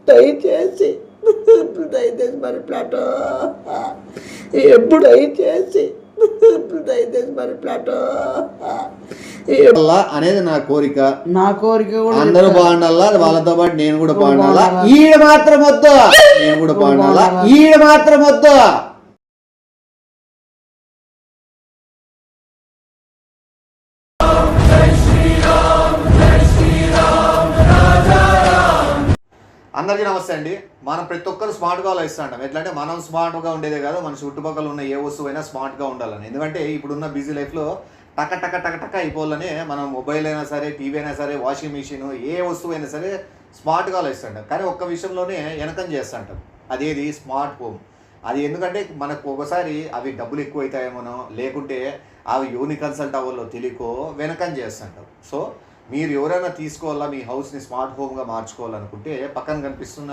దయచేసి దయచేసి మరి ప్లాటో ఎప్పుడు దయచేసి మరి ప్లాటో అనేది నా కోరిక. కూడా అందరూ బాగుండాలా, వాళ్ళతో పాటు నేను కూడా బాగుండాలా. ఈడ మాత్రం వద్దు, నేను కూడా బాగుండాలా. ఈడ మాత్రం వద్దు. అందరికీ నమస్తే అండి. మనం ప్రతి ఒక్కరు స్మార్ట్గా ఆలోచిస్తాం. ఎట్లా అంటే మనం స్మార్ట్గా ఉండేదే కాదు, మన చుట్టుపక్కల ఉన్న ఏ వస్తువు అయినా స్మార్ట్గా ఉండాలని. ఎందుకంటే ఇప్పుడున్న బిజీ లైఫ్లో టక టక టక టక అయిపోవాలని మనం మొబైల్ అయినా సరే, టీవీ అయినా సరే, వాషింగ్ మిషన్, ఏ వస్తువు అయినా సరే స్మార్ట్గా ఆలోచిస్తాం. కానీ ఒక్క విషయంలోనే వెనకం చేస్తుంటాం, అదేది స్మార్ట్ హోమ్. అది ఎందుకంటే మనకు ఒకసారి అవి డబ్బులు ఎక్కువ అవుతాయేమోనో, లేకుంటే అవి యూని కన్సల్ట్ అవ్వాలో తెలియకో వెనకం చేస్తుంటాం. సో మీరు ఎవరైనా తీసుకోవాలా, మీ హౌస్ని స్మార్ట్ హోమ్గా మార్చుకోవాలనుకుంటే పక్కన కనిపిస్తున్న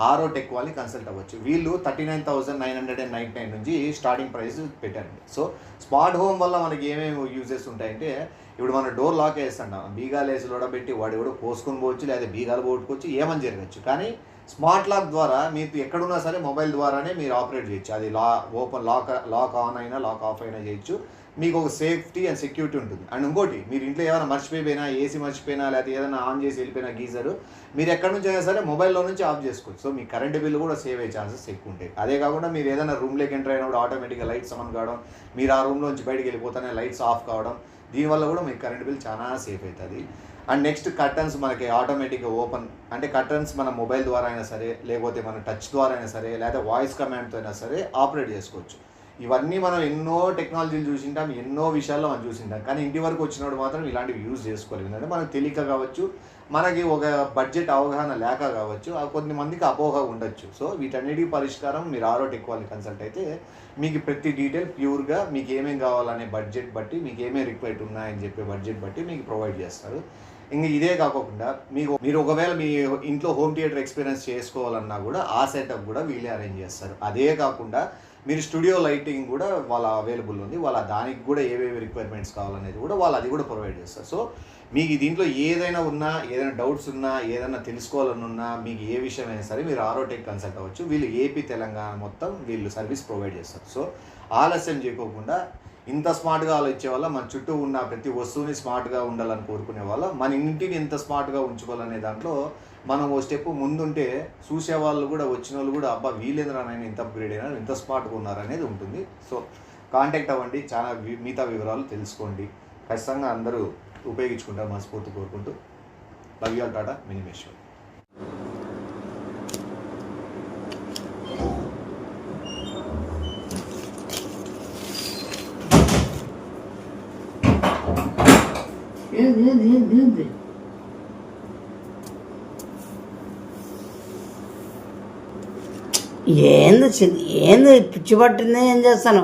ఆరో టెక్ వాళ్ళని కన్సల్ట్ అవ్వచ్చు. వీళ్ళు 39,999 నుంచి స్టార్టింగ్ ప్రైస్ పెట్టారండి. సో స్మార్ట్ హోమ్ వల్ల మనకి ఏమేమి యూజెస్ ఉంటాయంటే, ఇప్పుడు మనం డోర్ లాక్ వేస్తుంటాం, బీగాలు వేసి లోడబెట్టి వాడు కూడా పోసుకొని పోవచ్చు, లేదా బీగాలు పోగొట్టుకోవచ్చు, ఏమని జరగచ్చు. కానీ స్మార్ట్ లాక్ ద్వారా మీకు ఎక్కడున్నా సరే మొబైల్ ద్వారానే మీరు ఆపరేట్ చేయొచ్చు. అది ఓపెన్ లాక్ ఆన్ అయినా లాక్ ఆఫ్ అయినా చేయొచ్చు. మీకు ఒక సేఫ్టీ అండ్ సెక్యూరిటీ ఉంటుంది. అండ్ ఇంకోటి, మీరు ఇంట్లో ఏమైనా మర్చిపోయినా, ఏసీ మర్చిపోయినా, లేకపోతే ఏదైనా ఆన్ చేసి వెళ్ళిపోయినా గీజరు, మీరు ఎక్కడి నుంచి అయినా సరే మొబైల్లో నుంచి ఆఫ్ చేసుకోవచ్చు. సో మీ కరెంట్ బిల్లు కూడా సేవ్ అయ్యే ఛాన్సెస్ ఎక్కువ ఉంటాయి. అదే కాకుండా మీరు ఏదైనా రూమ్లోకి ఎంటర్ అయినప్పుడు ఆటోమేటిక్గా లైట్స్ ఆన్ కావడం, మీరు ఆ రూమ్లోంచి బయటికి వెళ్ళిపోతానే లైట్స్ ఆఫ్ కావడం, దీనివల్ల కూడా మీకు కరెంట్ బిల్ చాలా సేఫ్ అవుతుంది. అండ్ నెక్స్ట్ కర్టన్స్ మనకి ఆటోమేటిక్గా ఓపెన్, అంటే కర్టన్స్ మన మొబైల్ ద్వారా అయినా సరే, లేకపోతే మన టచ్ ద్వారా అయినా సరే, లేదా వాయిస్ కమాండ్తో అయినా సరే ఆపరేట్ చేసుకోవచ్చు. ఇవన్నీ మనం ఎన్నో టెక్నాలజీలు చూసింటాం, ఎన్నో విషయాల్లో మనం చూసింటాం. కానీ ఇంటి వరకు వచ్చినప్పుడు మాత్రం ఇలాంటివి యూజ్ చేసుకోలేదు. ఎందుకంటే మనకు తెలియక కావచ్చు, మనకి ఒక బడ్జెట్ అవగాహన లేక కావచ్చు, కొంతమందికి అపోహ ఉండొచ్చు. సో వీటన్నిటి పరిష్కారం మీరు ఆరో టెక్ వాళ్ళని కన్సల్ట్ అయితే మీకు ప్రతి డీటెయిల్ ప్యూర్గా మీకు ఏమేమి కావాలనే బడ్జెట్ బట్టి, మీకు ఏమేమి రిక్వైర్డ్ ఉన్నాయని చెప్పే బడ్జెట్ బట్టి మీకు ప్రొవైడ్ చేస్తారు. ఇంక ఇదే కాకుండా మీరు ఒకవేళ మీ ఇంట్లో హోమ్ థియేటర్ ఎక్స్పీరియన్స్ చేసుకోవాలన్నా కూడా ఆ సెటప్ కూడా వీళ్ళే అరేంజ్ చేస్తారు. అదే కాకుండా మీరు స్టూడియో లైటింగ్ కూడా వాళ్ళ అవైలబుల్ ఉంది. వాళ్ళ దానికి కూడా ఏవేవి రిక్వైర్మెంట్స్ కావాలనేది కూడా వాళ్ళు అది కూడా ప్రొవైడ్ చేస్తారు. సో మీకు దీంట్లో ఏదైనా ఉన్నా, ఏదైనా డౌట్స్ ఉన్నా, ఏదైనా తెలుసుకోవాలనున్నా, మీకు ఏ విషయమైనా సరే మీరు ఆరో టెక్ కన్సల్ట్ అవ్వచ్చు. వీళ్ళు ఏపీ తెలంగాణ మొత్తం వీళ్ళు సర్వీస్ ప్రొవైడ్ చేస్తారు. సో ఆలస్యం చేయకోకుండా ఇంత స్మార్ట్గా ఆలోచించే వల్ల, మన చుట్టూ ఉన్న ప్రతి వస్తువుని స్మార్ట్గా ఉండాలని కోరుకునే వాళ్ళ, మన ఇంటిని ఎంత స్మార్ట్గా ఉంచుకోవాలనే దాంట్లో మనం ఓ స్టెప్ ముందుంటే చూసేవాళ్ళు కూడా, వచ్చిన వాళ్ళు కూడా, అబ్బా వీళ్ళేంద్రా నేను ఇంత అప్గ్రేడ్ అయినా, ఇంత స్మార్ట్గా ఉన్నారనేది ఉంటుంది. సో కాంటాక్ట్ అవ్వండి, చాలా మిగతా వివరాలు తెలుసుకోండి. ఖచ్చితంగా అందరూ ఉపయోగించుకుంటారు మనస్ఫూర్తి కోరుకుంటూ. Love you all. టాటా. మినిమేశ్వర్. ఏంది పిచ్చి పట్టిందే, ఏం చేస్తాను?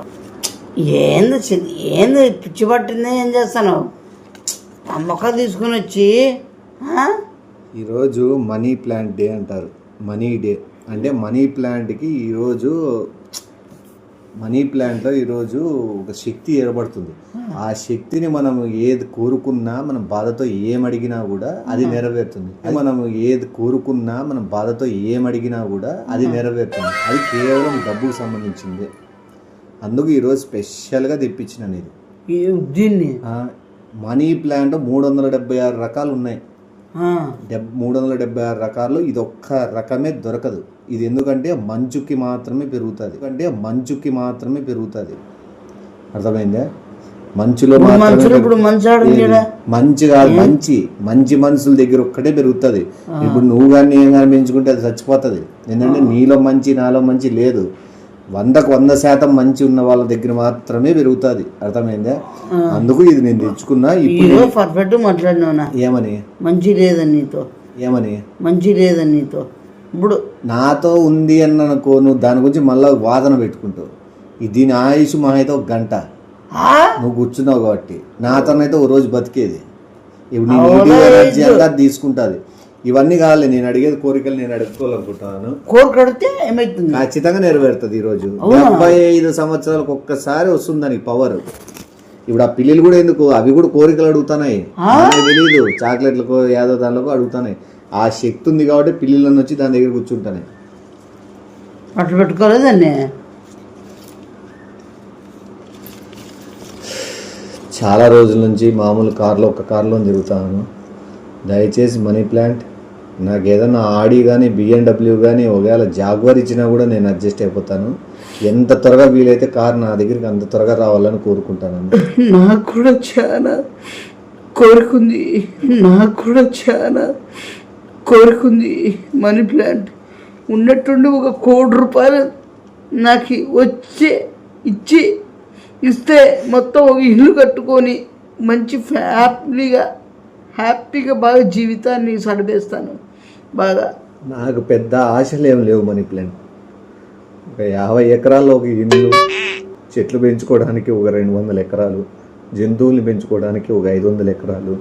ఏంది పిచ్చి పట్టిందే, ఏం చేస్తాను? ఆ మొక్క తీసుకుని వచ్చి ఈరోజు మనీ ప్లాంట్ డే అంటారు. మనీ డే అంటే మనీ ప్లాంట్కి ఈరోజు, మనీ ప్లాంట్లో ఈరోజు ఒక శక్తి ఏర్పడుతుంది. ఆ శక్తిని మనం ఏది కోరుకున్నా, మనం బాధతో ఏమడిగినా కూడా అది నెరవేరుతుంది. మనం ఏది కోరుకున్నా, మనం బాధతో ఏమడిగినా కూడా అది నెరవేరుతుంది. అది కేవలం డబ్బుకు సంబంధించింది. అందుకు ఈరోజు స్పెషల్గా తెప్పించిన ఇది. దీన్ని మనీ ప్లాంట్ 376 రకాలు ఉన్నాయి. 376 రకాలు ఇది ఒక్క రకమే దొరకదు. ఇది ఎందుకంటే మంచుకి మాత్రమే పెరుగుతుంది. అర్థమైందా? మంచులో మంచి కాదు, మంచి మనుషుల దగ్గర ఒక్కటే పెరుగుతుంది. ఇప్పుడు నువ్వు కానీ ఏం కానీ పెంచుకుంటే అది చచ్చిపోతుంది. ఎందుకంటే నీలో మంచి, నాలో మంచి లేదు. 100% మంచి ఉన్న వాళ్ళ దగ్గర మాత్రమే పెరుగుతుంది. అర్థమైందా? అందుకు ఇది నేను తెచ్చుకున్నా. ఇప్పుడు పర్ఫెక్ట్ మాట్లాడినా ఏమని మంచి లేదని నీతో, ఏమని మంచి లేదని నీతో, ఇప్పుడు నాతో ఉంది అని అనుకో, నువ్వు దాని గురించి మళ్ళీ వాదన పెట్టుకుంటావు. దీని ఆయుష్ మా అయితే 1 గంట. నువ్వు కూర్చున్నావు కాబట్టి నాతోనైతే ఓ రోజు బతికేది. ఇప్పుడు నీ ఎనర్జీ అంతా తీసుకుంటుంది. ఇవన్నీ కావాలి. నేను అడిగేది కోరికలు నేను అడుక్కోవాలనుకుంటున్నాను. కోరిక అడిగితే ఏమైతుంది? ఖచ్చితంగా నెరవేరుతుంది. ఈరోజు 75 సంవత్సరాలకు ఒక్కసారి వస్తుంది దానికి పవర్. ఇప్పుడు ఆ పిల్లలు కూడా ఎందుకు, అవి కూడా కోరికలు అడుగుతున్నాయి. తెలియదు, చాక్లెట్లకో ఏదో దానిలో అడుగుతున్నాయి. ఆ శక్తి ఉంది కాబట్టి పిల్లలను వచ్చి దాని దగ్గర కూర్చుంటాను. అట్లా పెట్టుకోలేదండి. చాలా రోజుల నుంచి మామూలు ఒక కార్లో తిరుగుతాను. దయచేసి మనీ ప్లాంట్ నాకు ఏదైనా ఆడి కానీ బిఎండబ్ల్యూ కానీ ఒకవేళ జాగ్వర్ ఇచ్చినా కూడా నేను అడ్జస్ట్ అయిపోతాను. ఎంత త్వరగా వీలైతే కార్ నా దగ్గరికి అంత త్వరగా రావాలని కోరుకుంటాను. నాకు కూడా చాలా కోరుకుంది, మనీ ప్లాంట్ ఉన్నట్టుండి ₹1,00,00,000 నాకు ఇస్తే మొత్తం ఒక ఇల్లు కట్టుకొని మంచి హ్యాపీగా బాగా జీవితాన్ని సడిపేస్తాను. బాగా నాకు పెద్ద ఆశలు ఏం లేవు మనీ ప్లాంట్. ఒక 50 ఎకరాల్లో ఒక ఇల్లు, చెట్లు పెంచుకోవడానికి ఒక 200 ఎకరాలు, జంతువుల్ని పెంచుకోవడానికి ఒక 500 ఎకరాలు,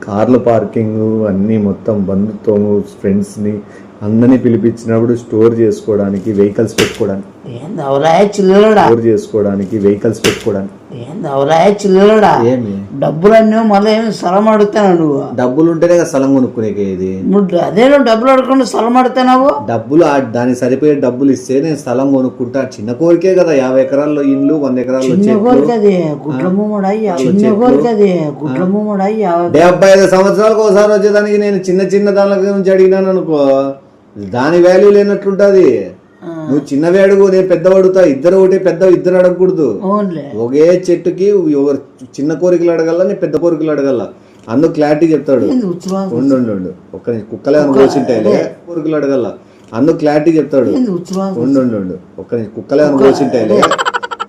కార్ల పార్కింగ్ అన్నీ మొత్తం బంధుత్వము ఫ్రెండ్స్ని అందరినీ పిలిపించినప్పుడు స్టోర్ చేసుకోవడానికి వెహికల్స్ పెట్టుకోవడానికి ఏమి డబ్బులన్నీ మళ్ళీ ఏమి స్థలం అడుగుతాను. నువ్వు డబ్బులు ఉంటేనే కదా స్థలం కొనుక్కునేది. అదే నువ్వు డబ్బులు అడగకుండా స్థలం అడుగుతున్నావు. డబ్బులు దానికి సరిపోయే డబ్బులు ఇస్తే నేను స్థలం కొనుక్కుంటా. చిన్న కోరికే కదా, 50 ఎకరాల్లో ఇల్లు, 100 ఎకరాల్లో 75 సంవత్సరాలకు ఒకసారి వచ్చేదానికి నేను చిన్న దాని గురించి అడిగినాను అనుకో, దాని వాల్యూ లేనట్లుంటది. నువ్వు చిన్నవి అడుగు, నేను పెద్దవి అడుగుతా. ఇద్దరు ఇద్దరు అడగకూడదు. ఒకే చెట్టుకి చిన్న కోరికలు అడగల, నేను పెద్ద కోరికలు అడగల. అందుకు క్లారిటీ చెప్తాడు. ఉండు ఒక్క కుక్కలే అనుభవింటాయిలే, కోరికలు అడగల. అందుకు క్లారిటీ చెప్తాడు. ఉండు ఒక్క కుక్కలే అనుభవింటాయిలే,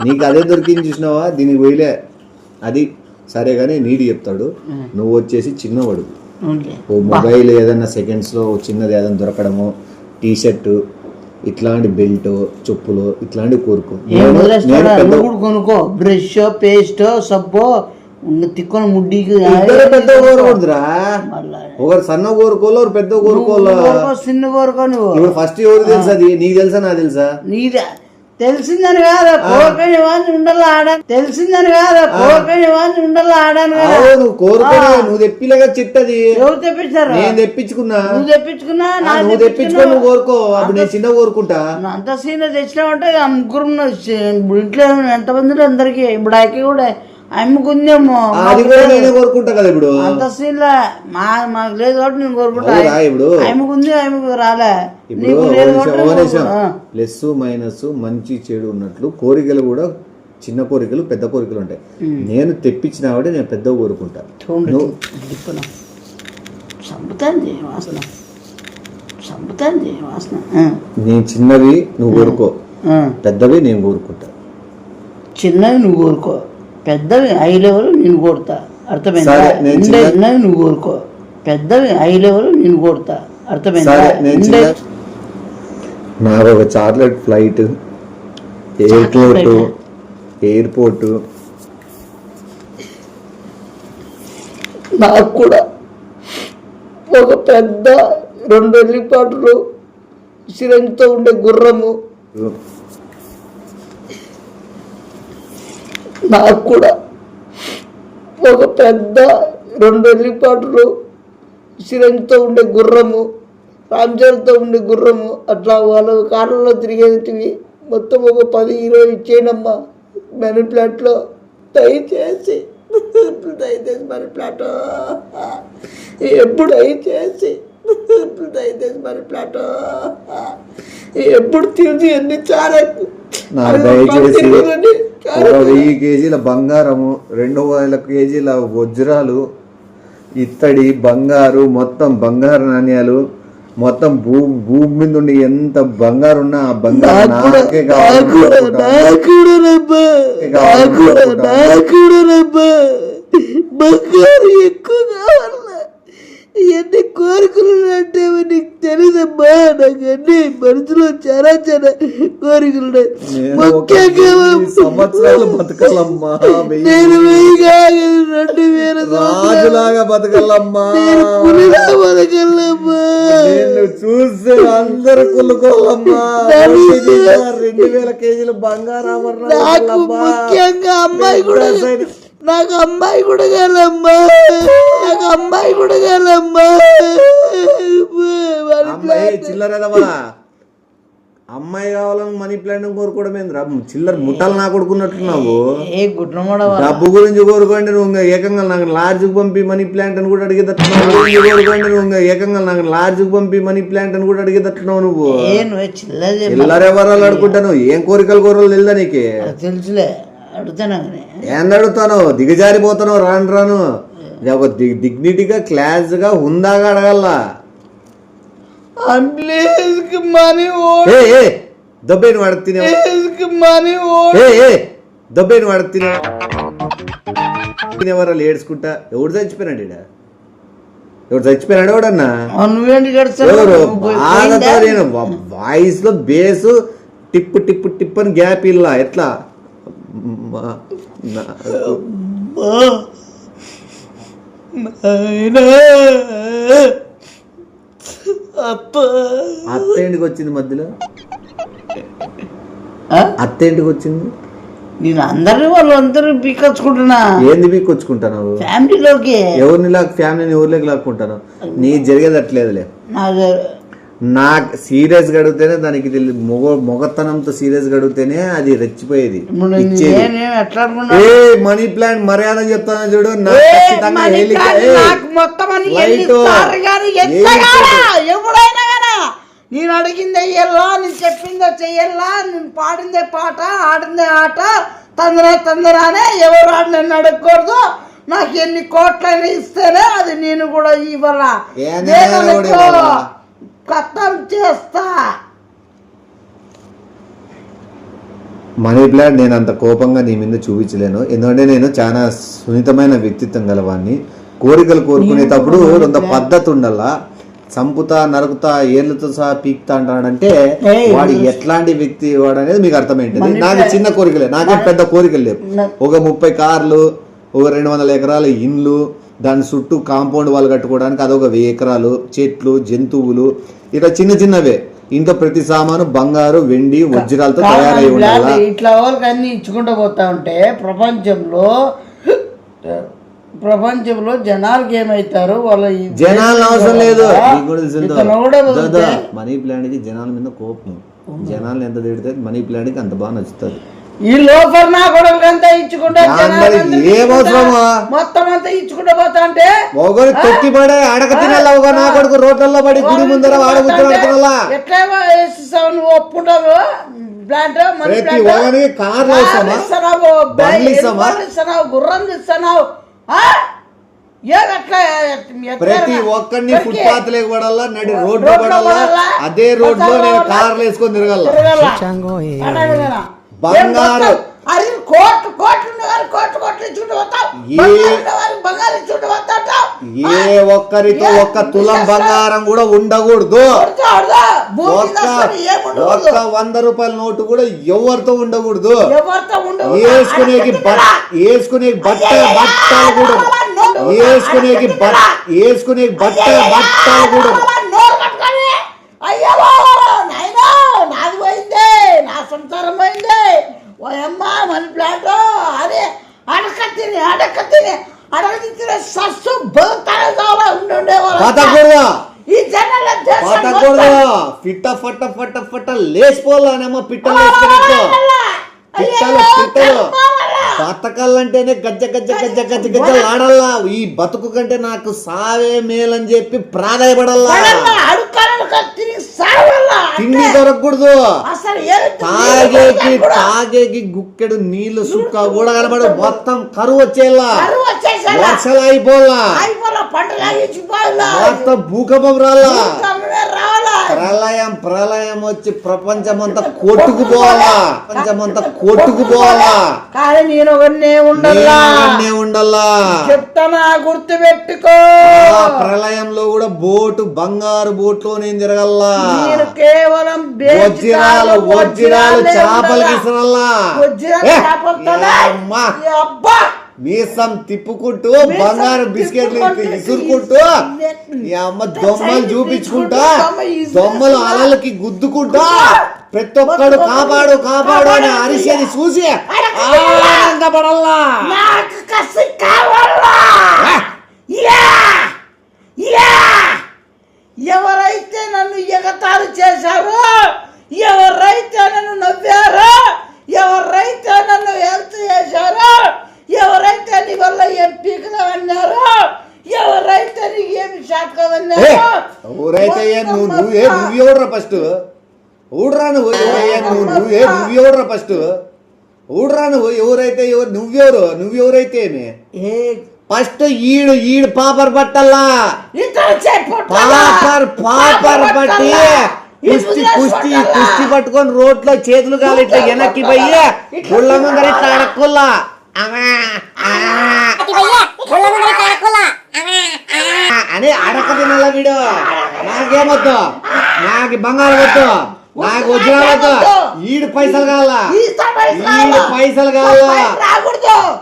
నీకు అదే దొరికింది చూసినావా, దీనికి పోయిలే అది సరే కానీ నీటి చెప్తాడు. నువ్వు వచ్చేసి చిన్నవాడు, ఓ మొబైల్ ఏదైనా సెకండ్స్లో చిన్నది ఏదైనా దొరకడము, టీ-షర్ట్, ఇట్లాంటి బెల్ట్, చెప్పులు ఇట్లాంటివి కోరుకో. కొనుక్కో బ్రష్, పేస్ట్, సబ్బు తిక్కుని ముడ్డికి పెద్ద కోరుకోదురా. ఒకరు సన్న కోరుకోవాలి, ఒకరు పెద్ద కోరుకోవాలి. చిన్న కోరుకో. నువ్వు ఇప్పుడు ఫస్ట్ ఎవరు తెలుసా? అది నీకు తెలుసా నాకు తెలుసా? తెలిసిందని కాదా కోరుకొని వాడిని ఉండాలా ఆడాను. నువ్వు కోరుకోని నువ్వు తెప్పిలేగా చిట్టది. ఎవరు తెప్పించారు? నేను తెప్పించుకున్నా. నువ్వు తెప్పించుకున్నా? నువ్వు తెప్పించుకో, నువ్వు కోరుకో. అప్పుడు నేను చిన్న కోరుకుంటా. అంత సీన్ తెచ్చినామంటే ముగ్గురు ఇంట్లో ఎంతమంది అందరికి. ఇప్పుడు అక్కి కూడా అమ్ముకుందేమో, అది కూడా నేనే కోరుకుంటా కదా. ఇప్పుడు అంత సీన్ మాకు లేదు కాబట్టి నేను కోరుకుంటా. ఇప్పుడు అమ్ముకుంది రాలే. ప్లస్ మైనస్ మంచి చెడు ఉన్నట్లు కోరికలు కూడా చిన్న కోరికలు పెద్ద కోరికలు ఉంటాయి. నేను తెప్పించిన వాడే నేను పెద్ద కోరుకుంటా. నేను చిన్నవి నువ్వు కోరుకో, పెద్దవి నేను కోరుకుంటా. చిన్నవి నువ్వు కోరుకో, పెద్దవి 5 లెవెల్ నేను కొడతా. అర్థమైందా? చిన్నవి నువ్వు కోరుకో, పెద్దవి 5 లెవెల్ నేను కొడతా. అర్థమైందా? నాకు ఒక చార్లెట్ ఫ్లైట్, ఎయిర్పోర్ట్, నాకు కూడా ఒక పెద్ద 2 హెలికాప్టర్లు, సిరంజితో ఉండే గుర్రము, నాకు కూడా ఒక పెద్ద 2 హెలికాప్టర్లు, సిరంజితో ఉండే గుర్రము, రామ్చరణ్తో ఉండే గుర్రము, అట్లా వాళ్ళ కార్లలో తిరిగేటివి మొత్తం ఒక 10-20 ఇచ్చేయనమ్మా మనీ ప్లాంట్లో. దయచేసి మనీ ప్లాంట్ ఎప్పుడు ఎప్పుడు తిరిగి ఎన్ని చాలా దయచేసి 1000 కేజీల బంగారము, 200 కేజీల వజ్రాలు, ఇత్తడి, బంగారు, మొత్తం బంగారు నాణ్యాలు, మొత్తం భూమి మీద ఉండి ఎంత బంగారు ఉన్నా ఆ బంగారు నాకే బంగారు ఎక్కువ కావాలా? ఎన్ని కోరికలు అంటే నీకు తెలియదమ్మా. నాకు అన్ని మనసులో చాలా కోరికలు ముఖ్యంగా సంవత్సరాలు బతకాలమ్మా. నేను 2000 రాజులాగా బతకాలమ్మా. బతకాలమ్మా. నేను చూస్తే అందరు కొనుక్కోవాలమ్మా. 2000 కేజీలు బంగారం. ముఖ్యంగా అమ్మాయి కూడా నాకు అమ్మాయి కూడా కాలమ్మా, నాకు అమ్మాయి కూడా కాలమ్మా. చిల్లరదవా అమ్మాయి కావాలని మనీ ప్లాంట్ కోరుకోవడమేంద్రా? చిల్లర ముఠాలు నా కొడుకున్నట్టున్నావు. డబ్బు గురించి కోరుకోండి నువ్వు ఏకంగా నాకు లాడ్జ్కి పంపి మనీ ప్లాంట్ అని కూడా అడిగేటట్టున్నావు. కోరుకోండి నువ్వు ఏకంగా నాకు లాడ్జ్కి పంపి మనీ ప్లాంట్ అని కూడా అడిగేటట్టున్నావు. నువ్వు చిల్లరెవరాలు అడుకుంటాను. ఏం కోరికలు కోరలు తెలుదా నీకు? తెలుసులే, అడుగుతాను. ఏంది అడుగుతాను? దిగజారిపోతాను రాను రాను. డిగ్నిటీగా క్లాస్గా హుందాగా అడగల. దబ్బేను వాడు దబ్బేను వాడు తినేవారు ఏడ్చుకుంటా. ఎవడు చచ్చిపోయినాడు ఈడ? ఎవడు చచ్చిపోయినాడు? ఎవడన్నా ఎవరు? బాధతో నేను వాయిస్ లో బేసు టిప్పు టిప్పు టిప్పు అని గ్యాప్ ఇల్లా. ఎట్లా అత్త ఇంటికి వచ్చింది మధ్యలో? అత్త ఇంటికి వచ్చింది? నేను అందరినీ వాళ్ళందరూ పీకొచ్చుకుంటున్నా. ఏంది పీకొచ్చుకుంటాను? ఫ్యామిలీలోకి. ఎవరిని ఫ్యామిలీని ఎవరిలోకి లాక్కుంటాను? నీ జరిగేది అట్లేదులే. నాకు సీరియస్ గడిగితేనే దానికి మొగతనంతో సీరియస్ గడిగితేనే అది రెచ్చిపోయేది. మనీ ప్లాంట్ మర్యాద చెప్తాను చూడు. నేను అడిగిందే చెయ్యాలా, నేను చెప్పిందే చెయ్యాలా, నేను పాడిందే పాట, ఆడిందే ఆట, తొందరనే ఎవరు ఆడి నన్ను అడగకూడదు. నాకు ఎన్ని కోట్లైనా ఇస్తేనే అది నేను కూడా ఇవ్వాలా. కథం చేస్తా. మనీ ప్లాంట్ నేను అంత కోపంగా నీ మీద చూపించలేను. ఎందుకంటే నేను చాలా సున్నితమైన వ్యక్తిత్వం గలవాడిని. కోరికలు కోరుకునేటప్పుడు కొంత పద్ధతి ఉండాలా. చంపుతా నరుకుతా ఏళ్ళతో సహా పీక్తా అంటాడంటే వాడు ఎట్లాంటి వ్యక్తి వాడు అనేది మీకు అర్థమైంటుంది. నాకు చిన్న కోరికలే, నాకేం పెద్ద కోరికలు లేవు. ఒక 30 కార్లు, ఒక 200 ఎకరాల ఇండ్లు, దాని చుట్టూ కాంపౌండ్ వాళ్ళు కట్టుకోవడానికి అదొక 1000 ఎకరాలు, చెట్లు, జంతువులు, ఇట్లా చిన్న చిన్నవే. ఇంట్లో ప్రతి సామాను బంగారు, వెండి, వజ్రాలతో తయారై ఉండాలి. ఇట్లా వాళ్ళకి అన్ని ఇచ్చుకుంటూ పోతా ఉంటే ప్రపంచంలో జనాలకి ఏమైతారు? వాళ్ళ జనాలు అవసరం లేదు. మనీ ప్లాంట్ కి జనాల మీద కోపం. జనాలు ఎంత తిడితే మనీ ప్లాంట్ కి అంత బాగా నచ్చుతుంది. ఈ లోపల నా కొడుకు అంతా ఇచ్చుకుంటా ఏమవసరమా? మొత్తం అంతా ఇచ్చుకుంటా పోతా అంటే ఒకరు తొక్కి పడే అడగ తినాల. ఒక నా కొడుకు రోడ్లలో పడి గుడి ముందర వాడబుద్దులా. ఎట్లా వేసిస్తావు నువ్వు? ఒప్పుకుంటావు ప్లాంట్? ప్రతి ఒక్కరికి కార్లు ఇస్తున్నావు, బండ్లు ఇస్తున్నావు, గుర్రం ఇస్తున్నావు. ప్రతి ఒక్కరిని ఫుట్పాత్ లేక పడాలా, నడి రోడ్డు పడాలా. అదే రోడ్ లో నేను కార్లు వేసుకొని తిరగాల. బంగారు ఏ ఒక్కరితో ఒక్క తులం బంగారం కూడా ఉండకూడదు. ఒక్క 100 రూపాయల నోటు కూడా ఎవరితో ఉండకూడదు. వేసుకునేకి బట్టలు కూడా వేసుకునే బట్టలు కూడా. అయ్యో నాది పోయిందే, నా సంసారం పోయిందే. ఓయమ్మా మనీ ప్లాంట్ అదే అడక తినే సస్సు బతకూడదు. ఈ జనాల ఫిట్ట ఫట్ట ఫట్ట ఫట్ట లేచిపోవాలనేమో. పిట్టలు బతకాలంటేనే గజ్జ ఆడల్లా. ఈ బతుకు కంటే నాకు సావే మేలని చెప్పి ప్రాధాయపడల్లా. తిండి దొరకకూడదు. తాగేకి గుక్కెడు నీళ్లు సుక్క కూడా కనబడదు. మొత్తం కరువు వచ్చేలా, వర్షాలు అయిపోలా, మొత్తం భూకంపం రాలా, ప్రళయం వచ్చి ప్రపంచమంతా కొట్టుకుపోవాలా. కానీ నేను ఒకనే ఉండాలా. చెప్తానా, గుర్తు పెట్టుకో. ప్రళయంలో కూడా బోటు, బంగారు బోట్లో నేను తిరగల్లా. నేను కేవలం వజ్రాలు చేపలకి ఇసరల్లా. మీసం తిప్పుకుంటూ బంగారు బిస్కెట్లు ఇసురుకుంటూ ఈ అమ్మ దొమ్మలు చూపించుకుంటా, దొమ్మలు అలలకి గుద్దుకుంటా ప్రతి ఒక్కడు కాపాడు కాపాడు అని అరిసేది చూసి ఆనందపడల్లా. నాకు కసి కావాలా. ఎవరైతే నన్ను ఎగతాళి చేశారో, ఎవరైతే నన్ను నవ్వారో, ఎవరైతే నన్ను హెల్త్ చేశారో, ఎవరైతే నీ వల్ల ఏం పీకలు అన్నారో, ఎవరైతే నీకు ఏమి షాట్గా అన్నారో, ఊరైతే నువ్వెవడరా ఫస్ట్ ఊడరా నువ్వు నువ్వెవడరా ఫస్ట్ ఊడరా నువ్వు ఎవరైతే నువ్వెవరైతే ఫస్ట్ ఈడు పాపర్ పట్టల్లా పాపర్ పట్టి కుస్తీ పట్టుకొని రోడ్లో చేతులు కాలు ఇట్లా వెనక్కి పోయి గుళ్ళ ముందర ఇట్లా అడక్కుల్లా అని అడక తినాల వీడు. నాకేమొద్దు, నాకు బంగారం వద్దు, నాకు వజ్రాలు వద్దు, ఈడు పైసలు కావాలా, ఈడు పైసలు కావాలా,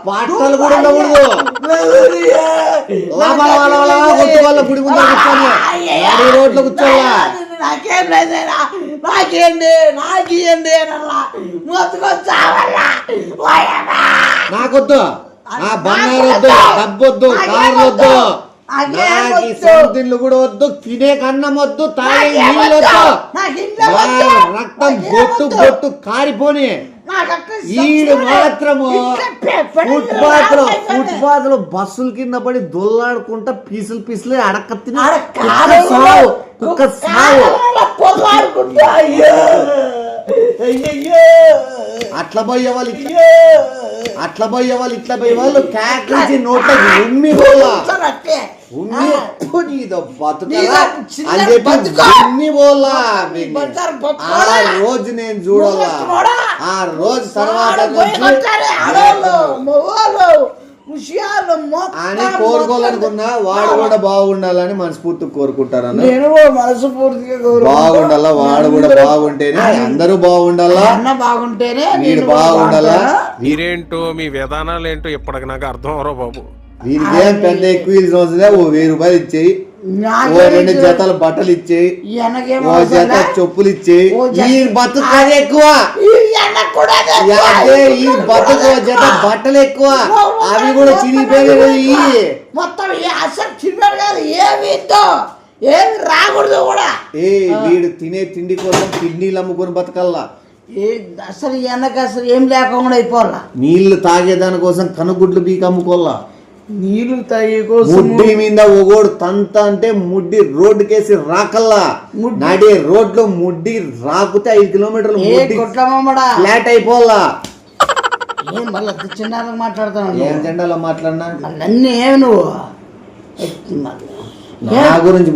బట్టలు కూడా ఉండకూడదు. కొట్టు వాళ్ళ గుడి ముందు కూర్చొని రోడ్లో కూర్చోవాలా. నాకేం లేదేనా, నాకేంటి అలా నాకొద్దు, నా బంగారం వద్దు, డబ్బొద్దు, కార్లు వద్దు, నాకు సొంతిల్లు కూడా వద్దు, తినే కన్నం వద్దు, తాగే నీళ్ళు వద్దు, రక్తం బొట్టు కారిపోని. ఈడు మాత్రము ఫుట్పాత్ లో బస్సుల కింద పడి దొల్లాడుకుంటా పీసులు అడక్క తిని కుక్క సావు. అట్లా పోయే వాళ్ళు ఇట్లా పోయే వాళ్ళు క్యాకరించి నోట్ల ఉమ్మి పోలా బతుకలా అని చెప్పి ఉమ్మి పోలా. ఆ రోజు నేను చూడాలా, ఆ రోజు తర్వాత అని కోరుకోవాలనుకున్నా. వాడు కూడా బాగుండాలని మనస్ఫూర్తిగా కోరుకుంటారన్న. బాగుండాలా, వాడు కూడా బాగుంటేనే అందరూ బాగుండాలా, బాగుంటేనే వీడు బాగుండాలా. మీరేంటో మీ విధానాలు ఏంటో ఇప్పటికి నాకు అర్థం అవరో బాబు. వీరికి ఏం పెద్ద ఎక్కువ అవసరం, ఓ 1000 రూపాయలు ఇచ్చేయి, ఓ 2 జతల బట్టలు ఇచ్చేయి, ఓ జత చెప్పులు ఇచ్చేయి. ఈ బతుకు అది ఎక్కువ, ఈ బతుకు జత బట్టలు ఎక్కువ, అవి కూడా చిరిగిపోయి మొత్తం అసలు చిరిపాడు కాదు, ఏమి రాకూడదు కూడా. వీడు తినే తిండి కోసం కిడ్నీలు అమ్ముకొని బతకల్లా. అసలు అసలు ఏం లేకుండా అయిపోవాలా. నీళ్లు తాగేదాని కోసం కనుగుడ్లు బీకి అమ్ముకోవాలా. నీళ్లు తాగే కోసం ముడ్డి మీద ఒగోడు తంత అంటే ముడ్డి రోడ్డుకేసి రాకల్లా. నడి రోడ్లో ముడ్డి రాకుతే 5 కిలోమీటర్లు ఫ్లాట్ అయిపోవాలా. ఏం మళ్ళీ చిన్నాలో మాట్లాడుతున్నాను, ఏం జెండాలో మాట్లాడినా అన్నీ ఏమి నువ్వు నా గురించి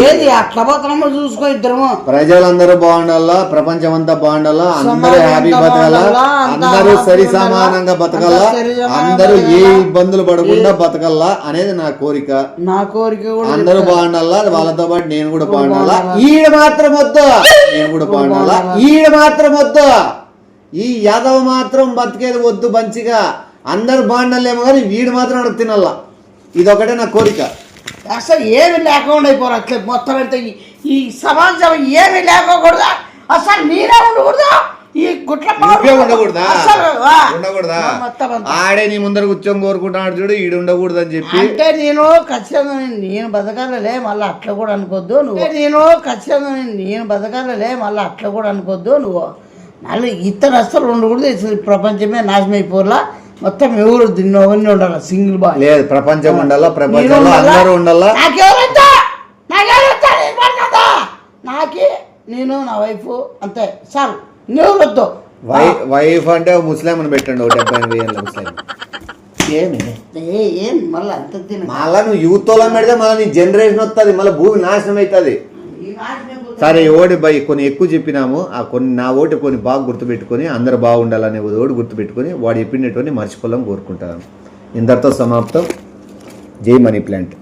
ఏది అట్లా పోతామో చూసుకో. ఇద్దరము ప్రజలందరూ బాగుండాలా, ప్రపంచం అంతా బాగుండాలా, అందరూ హ్యాపీ బతకాలా, అందరూ సరి సమానంగా బతకాలా, అందరూ ఏ ఇబ్బందులు పడకుండా బతకల్లా అనేది నా కోరిక. అందరూ బాగుండాలా, వాళ్ళతో పాటు నేను కూడా బాగుండాలా. ఈడ మాత్రం వద్దు, నేను కూడా బాగుండాలా. ఈడ మాత్రం వద్దు, ఈ యాదవ్ మాత్రం బతికేది వద్దు. మంచిగా అందరు బాగుండాలేమో కానీ వీడు మాత్రం అడుగు తినల్లా. ఇదొకటే నా కోరిక. అసలు ఏమి లేకుండా అయిపోరు. అట్లే మొత్తం అంటే ఈ సమాజం ఏమి లేకూడదా, అసలు నేనే ఉండకూడదా, ఈ గుట్ల ఉండకూడదా, ఆడే నీ ముందర కూర్చొని కోరుకుంటున్నాడు చూడు, ఈడు ఉండకూడదు అని చెప్పి. అంటే నేను ఖచ్చితంగా నేను బతకాలలే మళ్ళీ అట్లా కూడా అనుకోద్దు నువ్వు. నేను బతకాలలే మళ్ళీ అట్లా కూడా అనుకోద్దు నువ్వు. మళ్ళీ ఇతర అసలు ఉండకూడదు. ప్రపంచమే నాశనం అయిపోలా. మొత్తం ఎవరు అవన్నీ ఉండాలి, సింగిల్ బాయ్ లేదు. ప్రపంచం ఉండాలా, ప్రపంచంలో అందరూ ఉండాలా. నాకే నేను నా వైఫ్ అంతే చాలు. నువ్వు వద్దు. వైఫ్ అంటే ముస్లిం పెట్టండి, 78,000 ముస్లిం. ఏం మళ్ళీ అంత మళ్ళా నువ్వు యూత్ లో పెడితే మళ్ళీ నీ జనరేషన్ వస్తుంది, మళ్ళీ భూమి నాశనం అవుతుంది. సరే ఓడి కొన్ని ఎక్కువ చెప్పినాము, ఆ కొన్ని నా ఓటు కొన్ని బాగా గుర్తుపెట్టుకొని అందరూ బాగుండాలనే ఓటు గుర్తుపెట్టుకొని వాడు చెప్పినటువంటి మర్చిపోవాలని కోరుకుంటాను. ఇందరితో సమాప్తం. జై మనీ ప్లాంట్.